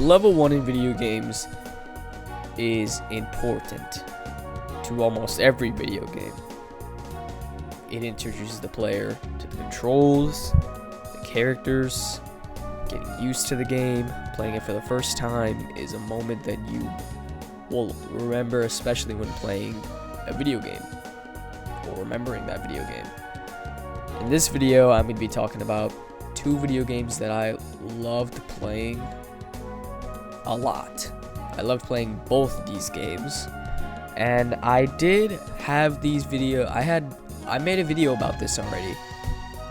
level 1 in video games is important to almost every video game. It introduces the player to the controls, the characters, getting used to the game. Playing it for the first time is a moment that you will remember, especially when playing a video game or remembering that video game. In this video, I'm going to be talking about 2 video games that I loved playing a lot. I loved playing both of these games, and I did have these I made a video about this already,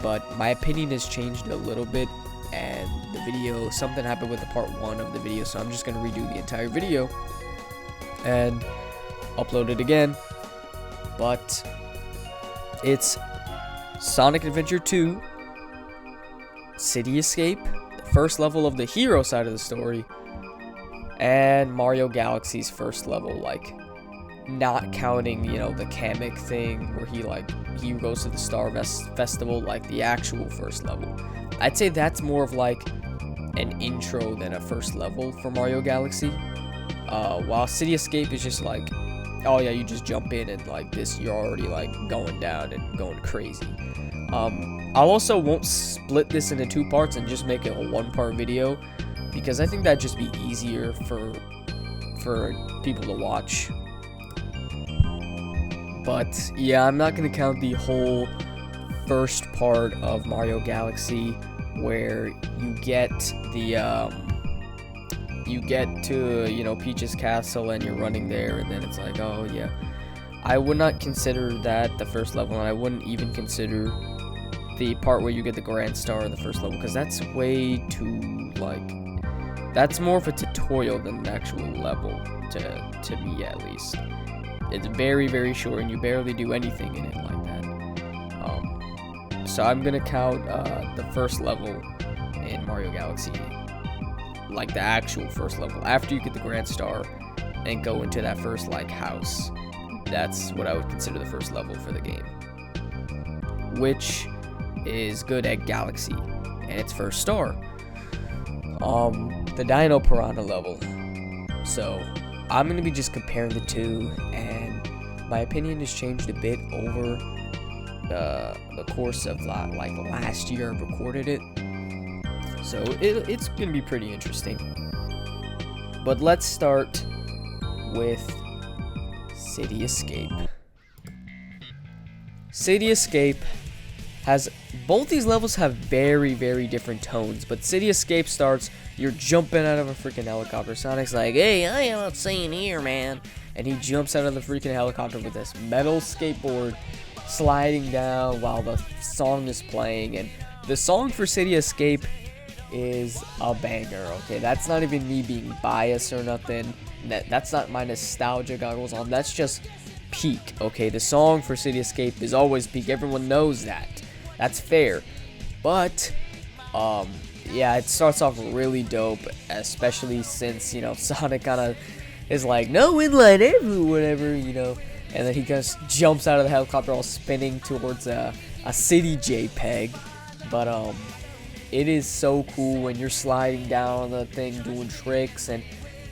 but my opinion has changed a little bit, and something happened with the part 1 of the video, so I'm just going to redo the entire video and upload it again. But it's Sonic Adventure 2, City Escape, the first level of the hero side of the story, and Mario Galaxy's first level, like not counting, the Kamek thing where he goes to the Star Festival, like the actual first level. I'd say that's more of like an intro than a first level for Mario Galaxy. While City Escape is just like, oh yeah, you just jump in and like this, you're already like going down and going crazy. I also won't split this into 2 parts and just make it a 1-part video, because I think that'd just be easier for people to watch. But yeah, I'm not gonna count the whole first part of Mario Galaxy where you get to Peach's castle and you're running there, and then it's like, oh yeah. I would not consider that the first level, and I wouldn't even consider the part where you get the Grand Star in the first level, because that's way too, that's more of a tutorial than an actual level, to me at least. It's very, very short, and you barely do anything in it like that. So I'm gonna count the first level in Mario Galaxy, like the actual first level, after you get the Grand Star and go into that first house. That's what I would consider the first level for the game, which is good at Galaxy, and its first star, the Dino Piranha level. So I'm gonna be just comparing the 2, and my opinion has changed a bit over the course of last year I recorded it, so it's gonna be pretty interesting. But let's start with City Escape. City Escape has, both these levels have very, very different tones, but City Escape starts, you're jumping out of a freaking helicopter. Sonic's like, hey, I am outside here, man. And he jumps out of the freaking helicopter with this metal skateboard, sliding down while the song is playing. And the song for City Escape is a banger, okay? That's not even me being biased or nothing. That's not my nostalgia goggles on. That's just peak, okay? The song for City Escape is always peak. Everyone knows that. That's fair. But, yeah, it starts off really dope, especially since, Sonic kind of is like, no inline ever, whatever, and then he just jumps out of the helicopter all spinning towards a city JPEG. But, it is so cool when you're sliding down the thing, doing tricks and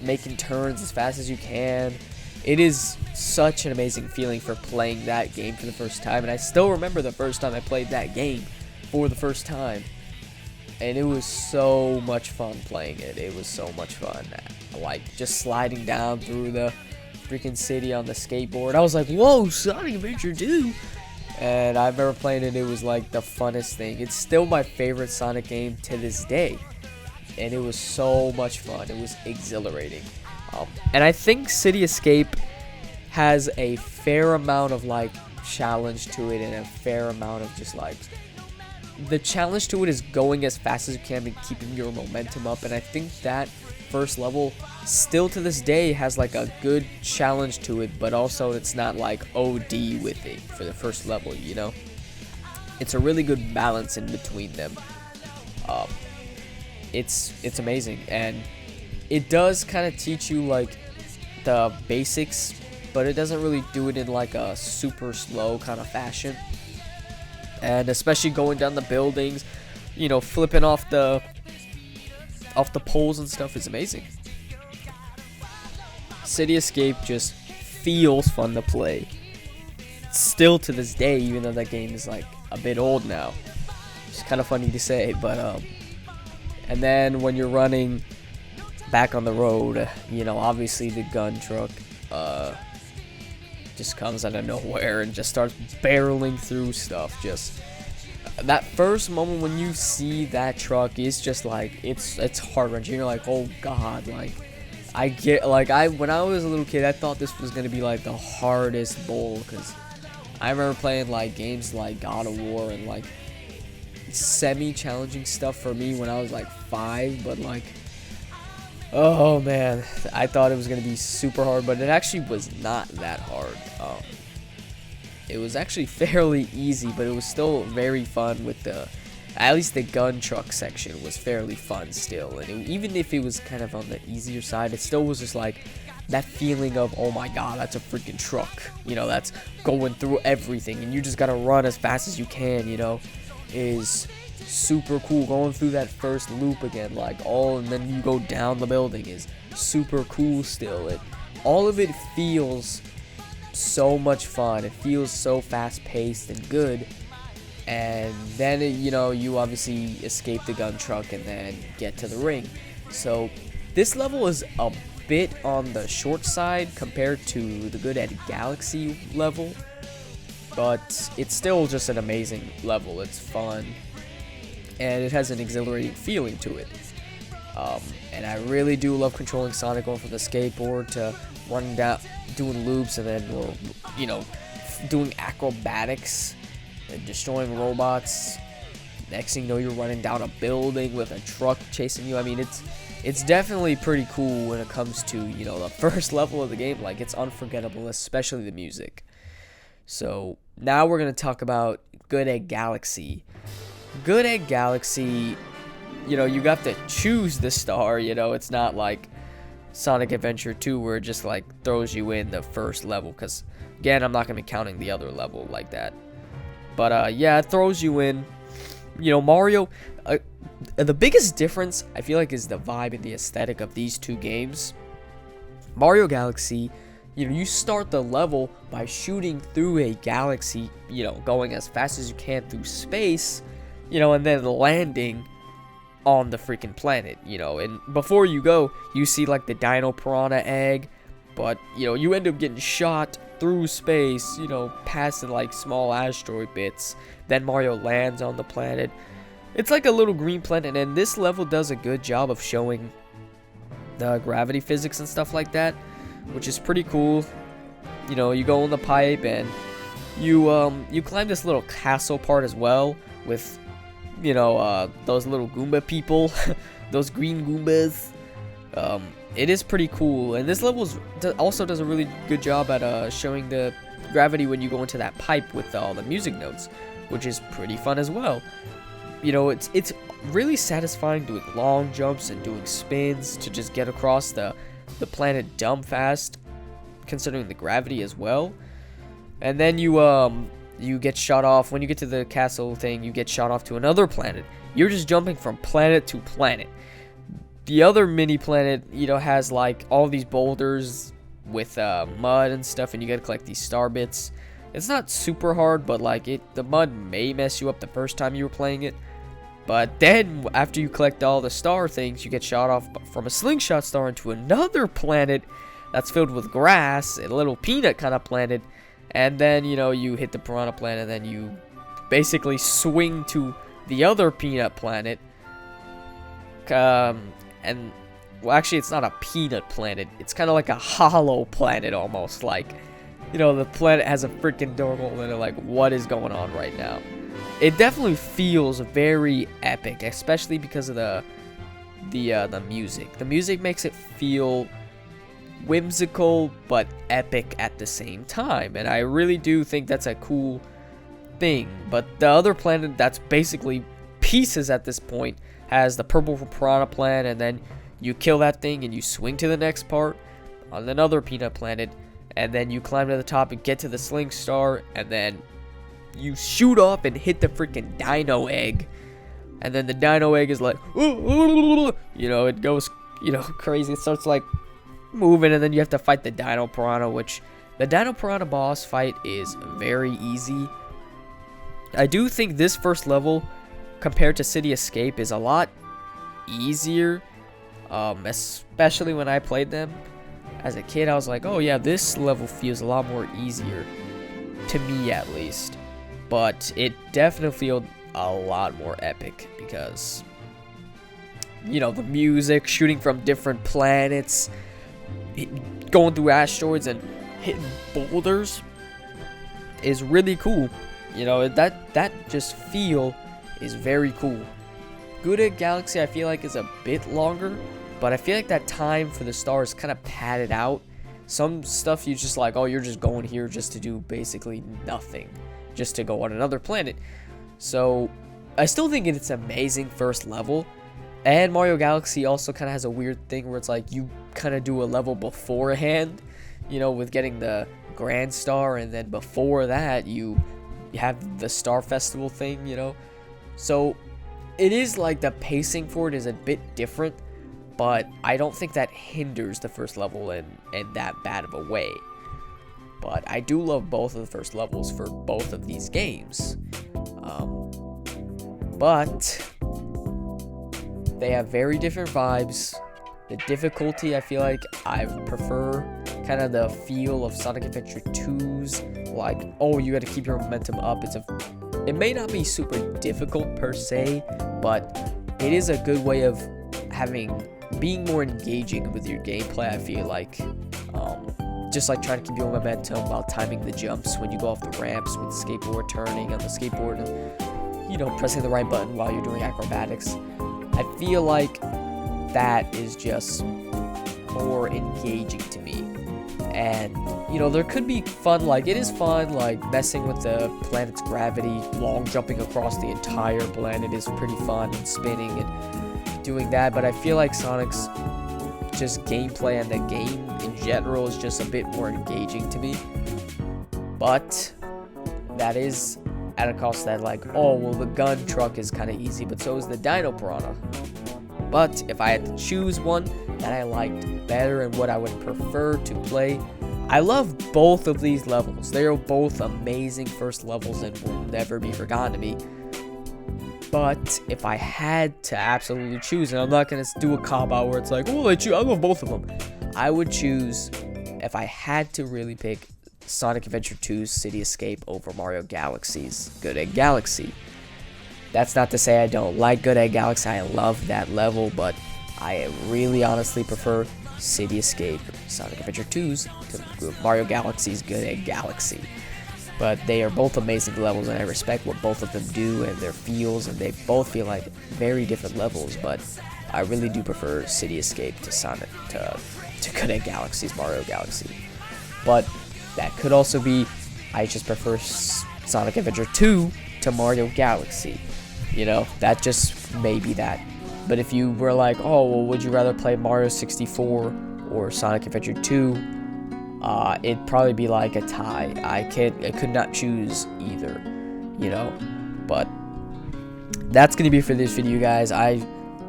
making turns as fast as you can. It is such an amazing feeling for playing that game for the first time, and I still remember the first time I played that game for the first time, and it was so much fun playing it. It was so much fun, just sliding down through the freaking city on the skateboard. I was like, whoa, Sonic Adventure 2! And I remember playing it, it was like the funnest thing. It's still my favorite Sonic game to this day, and it was so much fun. It was exhilarating. And I think City Escape has a fair amount of challenge to it, and a fair amount of just the challenge to it is going as fast as you can and keeping your momentum up. And I think that first level still to this day has a good challenge to it, but also it's not OD with it for the first level, It's a really good balance in between them. It's amazing, and it does kind of teach you the basics, but it doesn't really do it in a super slow kind of fashion. And especially going down the buildings, flipping off the off the poles and stuff is amazing. City Escape just feels fun to play. Still to this day, even though that game is like a bit old now. It's kind of funny to say, but and then when you're running back on the road, you know, obviously the gun truck just comes out of nowhere and just starts barreling through stuff. Just that first moment when you see that truck is just like it's heart-wrenching. You're like, oh god, like I get, like, when I was a little kid, I thought this was gonna be like the hardest bowl, because I remember playing like games like God of War and like semi-challenging stuff for me when I was like 5, but like, oh man, I thought it was gonna be super hard, but it actually was not that hard. It was actually fairly easy, but it was still very fun with at least the gun truck section was fairly fun still. And even if it was kind of on the easier side, it still was just like that feeling of, oh my god, that's a freaking truck. You know, that's going through everything, and you just gotta run as fast as you can, you know, is super cool. Going through that first loop again, like and then you go down the building is super cool still. All of it feels so much fun. It feels so fast paced and good. And then, you know, you obviously escape the gun truck and then get to the ring. So this level is a bit on the short side compared to the Good Egg Galaxy level, but it's still just an amazing level. It's fun and it has an exhilarating feeling to it. And I really do love controlling Sonic, going from the skateboard to running down, doing loops, and then, or, you know, doing acrobatics and destroying robots. Next thing you know, you're running down a building with a truck chasing you. I mean, it's definitely pretty cool when it comes to, you know, the first level of the game. Like, it's unforgettable, especially the music. So now we're gonna talk about Good Egg Galaxy. Good Egg Galaxy, you know, you got to choose the star. You know, it's not like Sonic Adventure 2 where it just like throws you in the first level, because again, I'm not gonna be counting the other level like that. But yeah, it throws you in. You know, Mario, the biggest difference I feel like is the vibe and the aesthetic of these two games. Mario Galaxy, you know, you start the level by shooting through a galaxy, you know, going as fast as you can through space, you know, and then landing on the freaking planet, you know. And before you go, you see like the Dino Piranha egg, but, you know, you end up getting shot through space, you know, past like small asteroid bits. Then Mario lands on the planet. It's like a little green planet, and this level does a good job of showing the gravity physics and stuff like that, which is pretty cool. You know, you go in the pipe and you climb this little castle part as well with, you know, those little Goomba people, those green Goombas. It is pretty cool, and this level also does a really good job at showing the gravity when you go into that pipe with all the music notes, which is pretty fun as well. You know, it's really satisfying doing long jumps and doing spins to just get across the planet dumb fast, considering the gravity as well. And then you get shot off when you get to the castle thing. You get shot off to another planet. You're just jumping from planet to planet. The other mini planet, you know, has like all these boulders with mud and stuff, and you gotta collect these star bits. It's not super hard, but like the mud may mess you up the first time you were playing it. But then after you collect all the star things, you get shot off from a slingshot star into another planet that's filled with grass, a little peanut kind of planet. And then, you know, you hit the piranha planet, and then you basically swing to the other peanut planet. And well, actually, it's not a peanut planet. It's kind of like a hollow planet almost. Like, you know, the planet has a freaking door hole, and they're like, what is going on right now? It definitely feels very epic, especially because of the music. The music makes it feel whimsical but epic at the same time, and I really do think that's a cool thing. But the other planet that's basically pieces at this point has the purple piranha planet, and then you kill that thing and you swing to the next part on another peanut planet, and then you climb to the top and get to the sling star, and then you shoot off and hit the freaking dino egg, and then the dino egg is like, you know, it goes, you know, crazy. It starts like moving, and then you have to fight the dino piranha, which the dino piranha boss fight is very easy. I do think this first level compared to City Escape is a lot easier, especially when I played them as a kid. I was like, oh yeah, this level feels a lot more easier to me, at least. But it definitely feels a lot more epic because, you know, the music, shooting from different planets, going through asteroids and hitting boulders is really cool. You know, that just feel is very cool. Good Egg Galaxy I feel like is a bit longer, but I feel like that time for the stars kind of padded out. Some stuff you just like, oh, you're just going here just to do basically nothing, just to go on another planet. So I still think it's an amazing first level. And Mario Galaxy also kind of has a weird thing where it's like you kind of do a level beforehand, you know, with getting the Grand Star, and then before that you have the Star Festival thing, you know. So it is like the pacing for it is a bit different, but I don't think that hinders the first level in that bad of a way. But I do love both of the first levels for both of these games. But they have very different vibes. The difficulty, I feel like I prefer kind of the feel of Sonic Adventure 2's, like, oh, you got to keep your momentum up. It may not be super difficult per se, but it is a good way of being more engaging with your gameplay. I feel like, just like trying to keep your momentum while timing the jumps when you go off the ramps with the skateboard, turning on the skateboard, and, you know, pressing the right button while you're doing acrobatics. I feel like that is just more engaging to me. And, you know, there could be fun, like, it is fun, like, messing with the planet's gravity, long jumping across the entire planet is pretty fun, and spinning and doing that. But I feel like Sonic's just gameplay and the game in general is just a bit more engaging to me. But that is at a cost that, like, oh, well, the gun truck is kind of easy, but so is the Dino Piranha. But if I had to choose one that I liked better and what I would prefer to play, I love both of these levels. They are both amazing first levels and will never be forgotten to me. But if I had to absolutely choose, and I'm not going to do a cop-out where it's like, oh, I love both of them. I would choose, if I had to really pick, Sonic Adventure 2's City Escape over Mario Galaxy's Good Egg Galaxy. That's not to say I don't like Good Egg Galaxy. I love that level, but I really honestly prefer City Escape, Sonic Adventure 2's, to Mario Galaxy's Good Egg Galaxy. But they are both amazing levels, and I respect what both of them do and their feels, and they both feel like very different levels, but I really do prefer City Escape to Good Egg Galaxy's Mario Galaxy. But that could also be, I just prefer Sonic Adventure 2 to Mario Galaxy. You know, that just may be that. But if you were like, oh, well, would you rather play Mario 64 or Sonic Adventure 2? It'd probably be like a tie. I could not choose either, you know. But that's gonna be for this video, guys. I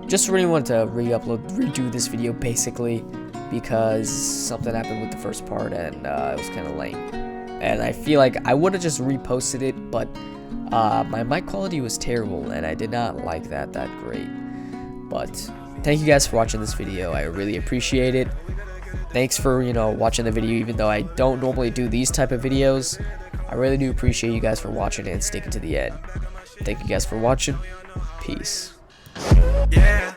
just really wanted to redo this video basically because something happened with the first part, and it was kind of lame. And I feel like I would have just reposted it, but my mic quality was terrible, and I did not like that great. But thank you guys for watching this video. I really appreciate it. Thanks for, you know, watching the video, even though I don't normally do these type of videos. I really do appreciate you guys for watching and sticking to the end. Thank you guys for watching. Peace. Yeah.